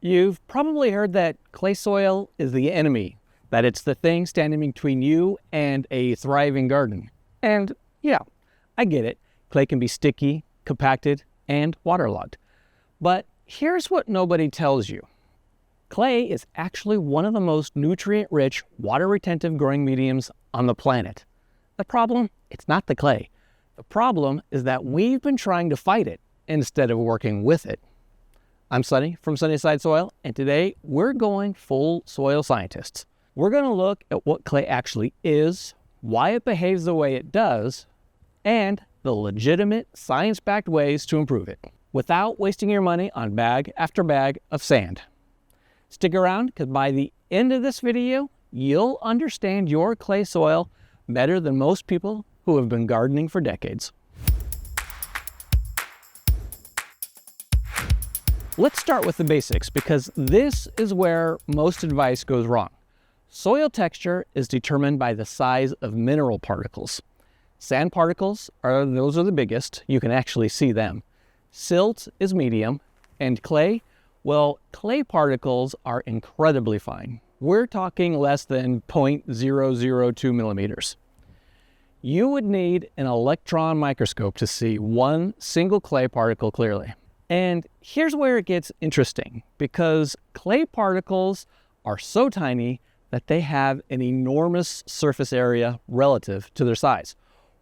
You've probably heard that clay soil is the enemy, that it's the thing standing between you and a thriving garden. And yeah, I get it. Clay can be sticky, compacted, and waterlogged. But here's what nobody tells you. Clay is actually one of the most nutrient-rich, water-retentive growing mediums on the planet. The problem, it's not the clay. The problem is that we've been trying to fight it instead of working with it. I'm Sonny from Sunnyside Soil, and today we're going full soil scientists. We're going to look at what clay actually is, why it behaves the way it does, and the legitimate science-backed ways to improve it, without wasting your money on bag after bag of sand. Stick around, because by the end of this video, you'll understand your clay soil better than most people who have been gardening for decades. Let's start with the basics, because this is where most advice goes wrong. Soil texture is determined by the size of mineral particles. Sand particles those are the biggest. You can actually see them. Silt is medium, and clay, well, clay particles are incredibly fine. We're talking less than 0.002 millimeters. You would need an electron microscope to see one single clay particle clearly. And here's where it gets interesting, because clay particles are so tiny that they have an enormous surface area relative to their size.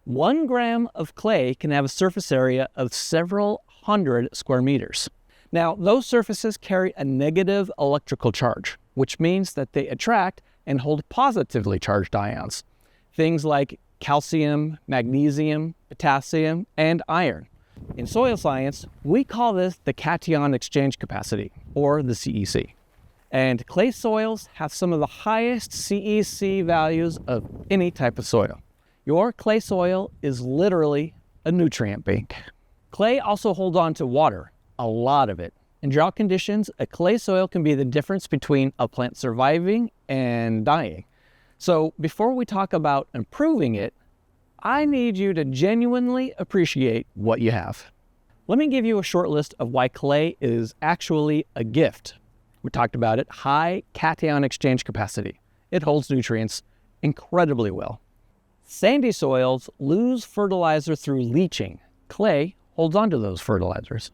1 gram of clay can have a surface area of several hundred square meters. Now, those surfaces carry a negative electrical charge, which means that they attract and hold positively charged ions, things like calcium, magnesium, potassium, and iron. In soil science, we call this the cation exchange capacity, or the CEC. And clay soils have some of the highest CEC values of any type of soil. Your clay soil is literally a nutrient bank. Clay also holds on to water, a lot of it. In drought conditions, a clay soil can be the difference between a plant surviving and dying. So before we talk about improving it, I need you to genuinely appreciate what you have. Let me give you a short list of why clay is actually a gift. We talked about it, high cation exchange capacity. It holds nutrients incredibly well. Sandy soils lose fertilizer through leaching. Clay holds on to those fertilizers.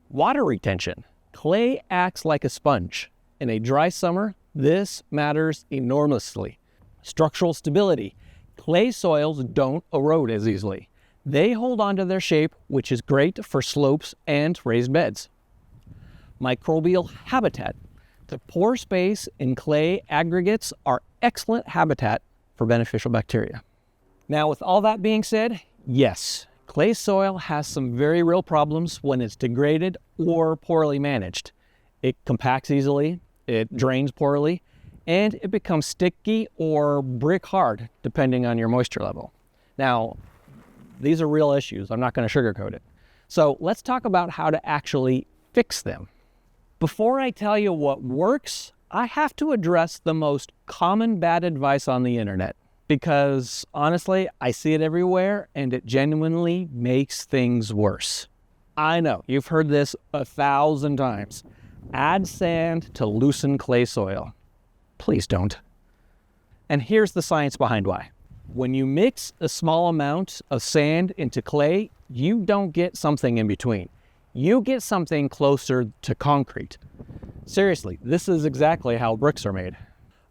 Water retention. Clay acts like a sponge. In a dry summer, this matters enormously. Structural stability. Clay soils don't erode as easily. They hold on to their shape, which is great for slopes and raised beds. Microbial habitat. The pore space in clay aggregates are excellent habitat for beneficial bacteria. Now, with all that being said, yes, clay soil has some very real problems when it's degraded or poorly managed. It compacts easily, it drains poorly, and it becomes sticky or brick hard, depending on your moisture level. Now, these are real issues. I'm not going to sugarcoat it. So let's talk about how to actually fix them. Before I tell you what works, I have to address the most common bad advice on the internet, because honestly, I see it everywhere and it genuinely makes things worse. I know, you've heard this 1,000 times. Add sand to loosen clay soil. Please don't. And here's the science behind why. When you mix a small amount of sand into clay, you don't get something in between. You get something closer to concrete. Seriously, this is exactly how bricks are made.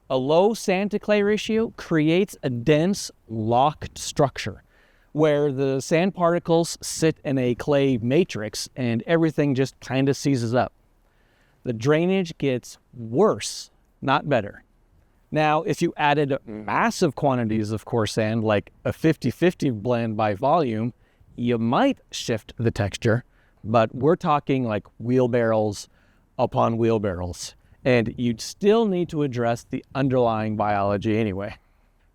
A low sand to clay ratio creates a dense, locked structure where the sand particles sit in a clay matrix and everything just kind of seizes up. The drainage gets worse, not better. Now, if you added massive quantities of coarse sand, like a 50-50 blend by volume, you might shift the texture, but we're talking like wheelbarrows upon wheelbarrows, and you'd still need to address the underlying biology anyway.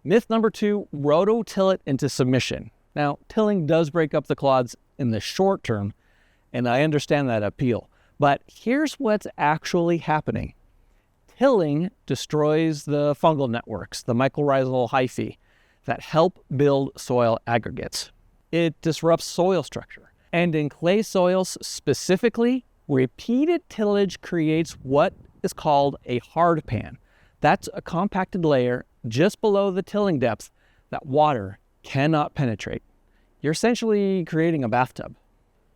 Myth number 2, roto-till it into submission. Now, tilling does break up the clods in the short term, and I understand that appeal, but here's what's actually happening. Tilling destroys the fungal networks, the mycorrhizal hyphae, that help build soil aggregates. It disrupts soil structure. And in clay soils specifically, Repeated tillage creates what is called a hard pan. That's a compacted layer just below the tilling depth that water cannot penetrate. You're essentially creating a bathtub.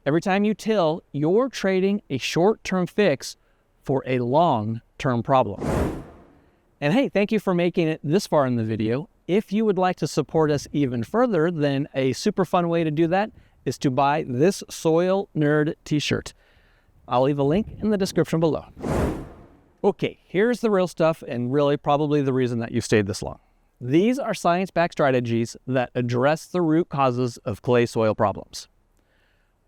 Every time you till, you're trading a short-term fix for a long-term problem. And hey, thank you for making it this far in the video. If you would like to support us even further, then a super fun way to do that is to buy this Soil Nerd t-shirt. I'll leave a link in the description below. Okay, here's the real stuff, and really probably the reason that you stayed this long. These are science-backed strategies that address the root causes of clay soil problems.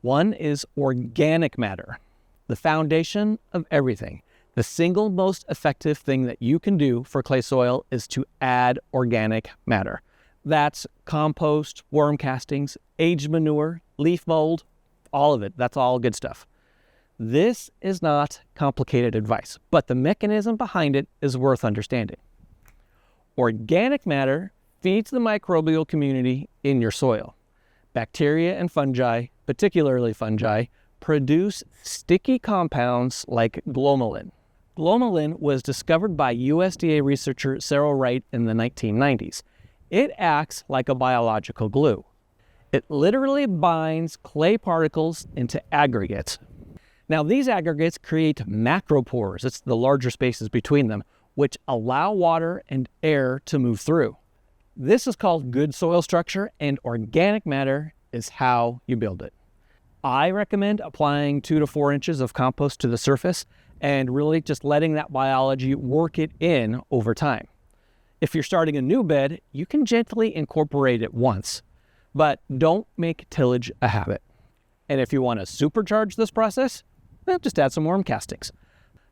One is organic matter, the foundation of everything. The single most effective thing that you can do for clay soil is to add organic matter. That's compost, worm castings, aged manure, leaf mold, all of it. That's all good stuff. This is not complicated advice, but the mechanism behind it is worth understanding. Organic matter feeds the microbial community in your soil. Bacteria and fungi, particularly fungi, produce sticky compounds like glomalin. Glomalin was discovered by USDA researcher Cyril Wright in the 1990s. It acts like a biological glue. It literally binds clay particles into aggregates. Now, these aggregates create macropores. It's the larger spaces between them, which allow water and air to move through. This is called good soil structure, and organic matter is how you build it. I recommend applying 2 to 4 inches of compost to the surface and really just letting that biology work it in over time. If you're starting a new bed, you can gently incorporate it once, but don't make tillage a habit. And if you want to supercharge this process, well, just add some worm castings.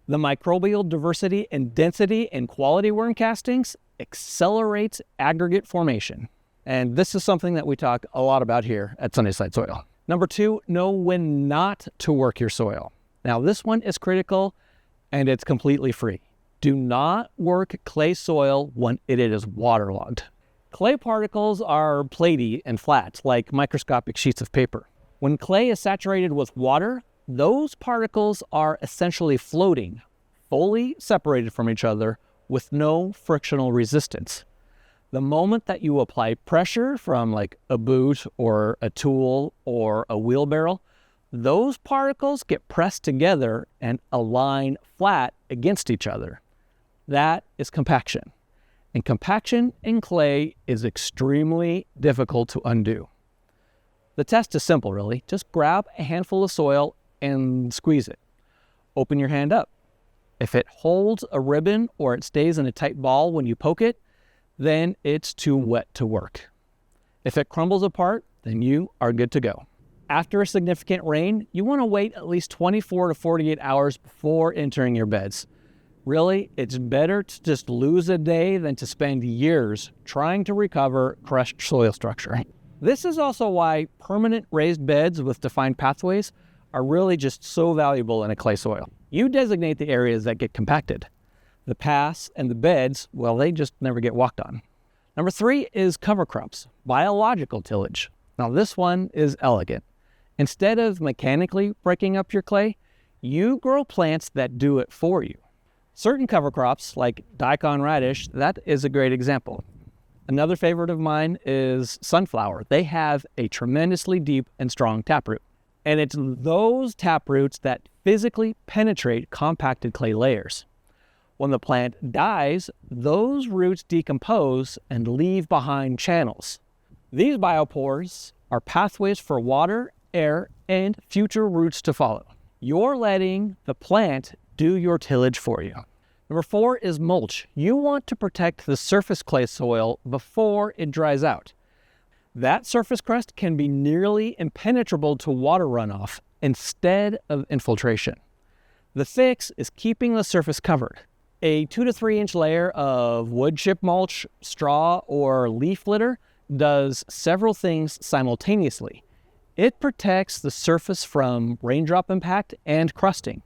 The microbial diversity and density in quality worm castings accelerates aggregate formation. And this is something that we talk a lot about here at Sunnyside Soil. Number 2, know when not to work your soil. Now, this one is critical and it's completely free. Do not work clay soil when it is waterlogged. Clay particles are platy and flat, like microscopic sheets of paper. When clay is saturated with water, those particles are essentially floating, fully separated from each other with no frictional resistance. The moment that you apply pressure from like a boot or a tool or a wheelbarrow, those particles get pressed together and align flat against each other. That is compaction. And compaction in clay is extremely difficult to undo. The test is simple, really. Just grab a handful of soil and squeeze it. Open your hand up. If it holds a ribbon or it stays in a tight ball when you poke it, then it's too wet to work. If it crumbles apart, then you are good to go. After a significant rain, you want to wait at least 24 to 48 hours before entering your beds. Really, it's better to just lose a day than to spend years trying to recover crushed soil structure. This is also why permanent raised beds with defined pathways are really just so valuable in a clay soil. You designate the areas that get compacted. The paths and the beds, well, they just never get walked on. Number 3 is cover crops, biological tillage. Now this one is elegant. Instead of mechanically breaking up your clay, you grow plants that do it for you. Certain cover crops, like daikon radish, that is a great example. Another favorite of mine is sunflower. They have a tremendously deep and strong taproot. And it's those taproots that physically penetrate compacted clay layers. When the plant dies, those roots decompose and leave behind channels. These biopores are pathways for water, air, and future roots to follow. You're letting the plant do your tillage for you. Number 4 is mulch. You want to protect the surface clay soil before it dries out. That surface crust can be nearly impenetrable to water runoff instead of infiltration. The fix is keeping the surface covered. A 2 to 3 inch layer of wood chip mulch, straw, or leaf litter does several things simultaneously. It protects the surface from raindrop impact and crusting.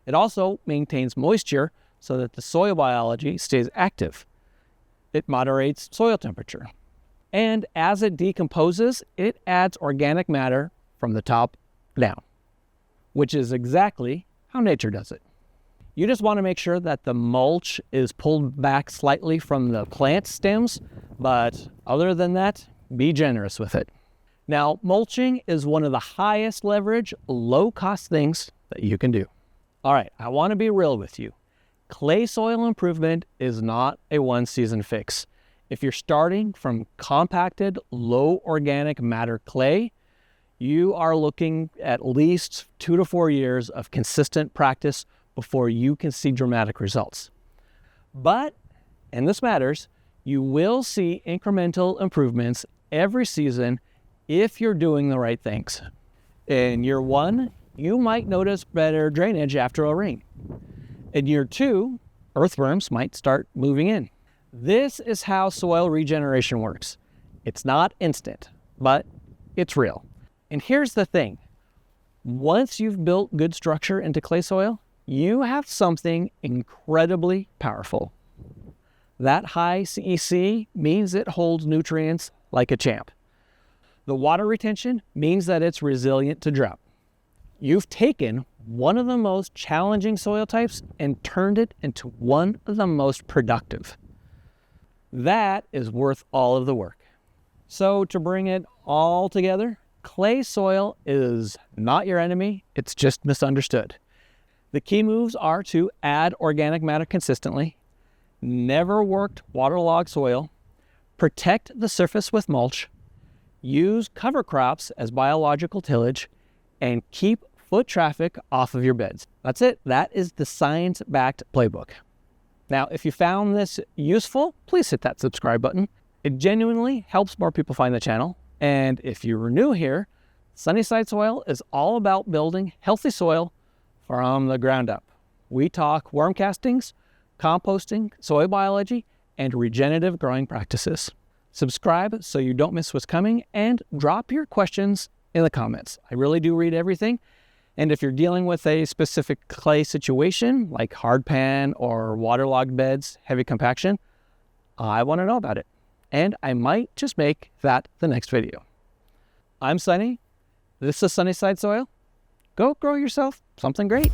It also maintains moisture so that the soil biology stays active. It moderates soil temperature. And as it decomposes, it adds organic matter from the top down. which is exactly how nature does it. You just want to make sure that the mulch is pulled back slightly from the plant stems, but other than that, be generous with it. Now, mulching is one of the highest leverage, low-cost things that you can do. All right, I want to be real with you. Clay soil improvement is not a one-season fix. If you're starting from compacted, low organic matter clay, you are looking at least 2 to 4 years of consistent practice before you can see dramatic results. But, and this matters, you will see incremental improvements every season if you're doing the right things. In year 1, you might notice better drainage after a rain. In year 2, earthworms might start moving in. This is how soil regeneration works. It's not instant, but it's real. And here's the thing. Once you've built good structure into clay soil, you have something incredibly powerful. That high CEC means it holds nutrients like a champ. The water retention means that it's resilient to drought. You've taken one of the most challenging soil types and turned it into one of the most productive. That is worth all of the work. So to bring it all together, clay soil is not your enemy, it's just misunderstood. The key moves are to add organic matter consistently, never worked waterlogged soil, protect the surface with mulch, use cover crops as biological tillage, and keep foot traffic off of your beds. That's it. That is the science-backed playbook. Now, if you found this useful, please hit that subscribe button. It genuinely helps more people find the channel. And if you're new here, Sunnyside Soil is all about building healthy soil from the ground up. We talk worm castings, composting, soil biology, and regenerative growing practices. Subscribe so you don't miss what's coming, and drop your questions in the comments. I really do read everything. And if you're dealing with a specific clay situation, like hard pan or waterlogged beds, heavy compaction, I want to know about it. And I might just make that the next video. I'm Sonny. This is Sunnyside Soil. Go grow yourself something great.